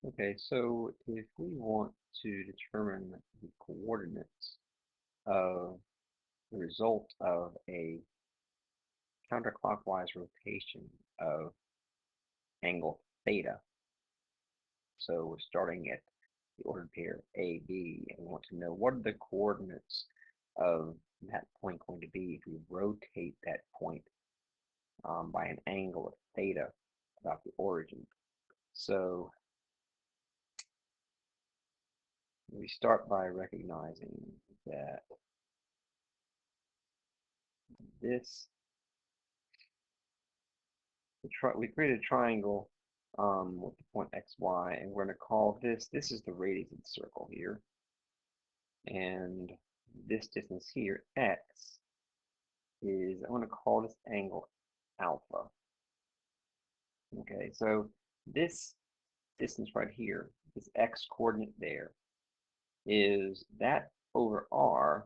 Okay, so if we want to determine the coordinates of the result of a counterclockwise rotation of angle theta, so we're starting at the ordered pair AB, and we want to know what are the coordinates of that point going to be if we rotate that point by an angle of theta about the origin. So we start by recognizing that this we created a triangle with the point xy, and we're going to call this is the radius of the circle here, and this distance here, x, is, I'm going to call this angle alpha. Okay, so this distance right here, this x coordinate there, is that over r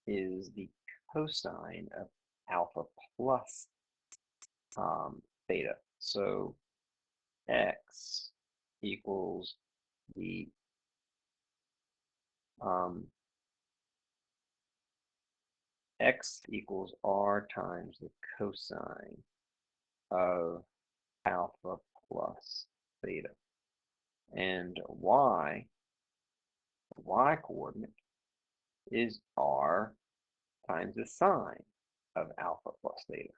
is the cosine of alpha plus theta. So x equals the x equals r times the cosine of alpha plus theta. And the y coordinate, is r times the sine of alpha plus theta.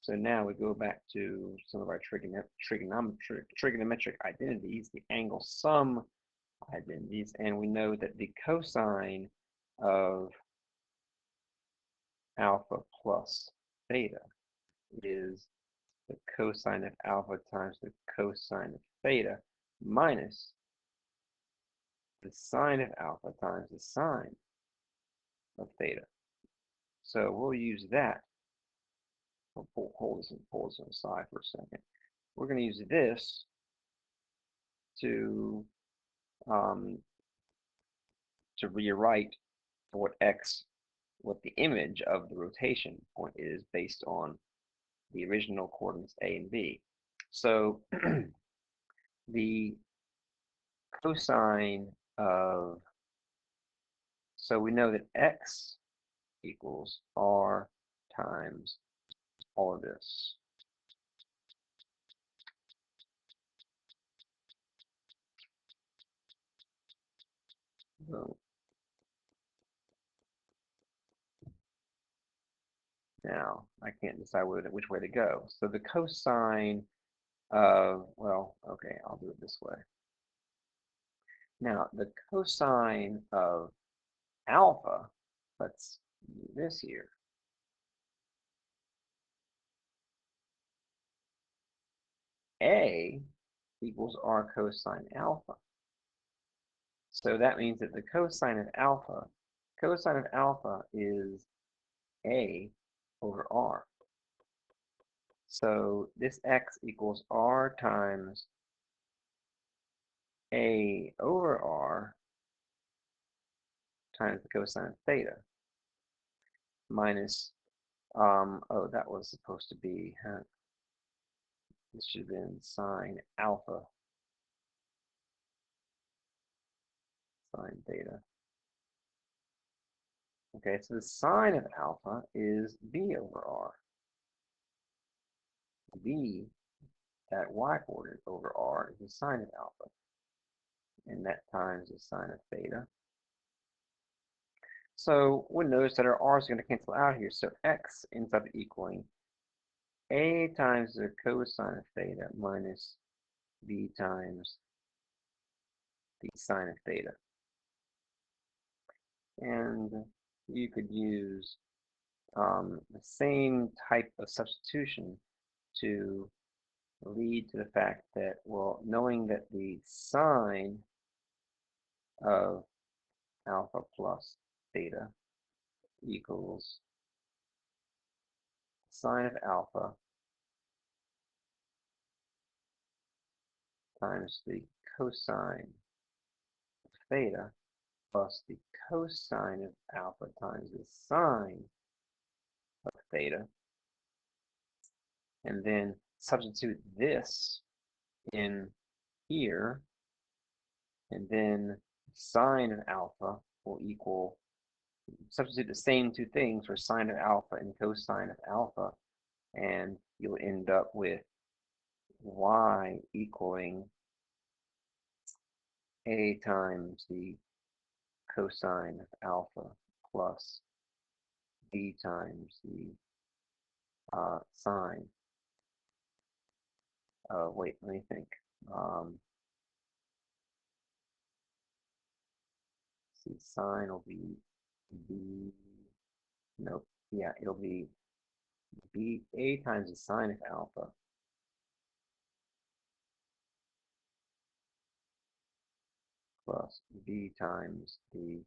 So now we go back to some of our trigonometric identities, the angle sum identities, and we know that the cosine of alpha plus theta is the cosine of alpha times the cosine of theta minus the sine of alpha times the sine of theta. So we'll use that. We'll pull this on the side for a second. We're going to use this to um, rewrite what the image of the rotation point is based on the original coordinates A and B. So the cosine of, so we know that x equals r times all of this. So now I can't decide which way to go. So the cosine of, well, okay, I'll do it this way. Now the cosine of alpha, let's do this here. A equals r cosine alpha. So that means that the cosine of alpha is a over r. So this x equals r times a over r times the cosine of theta minus, oh, that was supposed to be, this should have been sine alpha sine theta. Okay, so the sine of alpha is b over r. B, that y coordinate over r, is the sine of alpha, and that times the sine of theta. So we'll notice that our r is going to cancel out here, so x ends up equaling a times the cosine of theta minus b times the sine of theta. And you could use the same type of substitution to lead to the fact that, well, knowing that the sine of alpha plus theta equals sine of alpha times the cosine of theta plus the cosine of alpha times the sine of theta and then substitute this in here, and then sine of alpha will equal, substitute the same two things for sine of alpha and cosine of alpha, and you'll end up with y equaling a times the cosine of alpha plus b times the sine. Wait, let me think. See, sine will be b. Nope. Yeah, it'll be b a times the sine of alpha plus b times the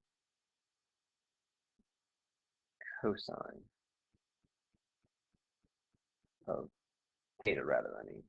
cosine of theta, rather, I mean.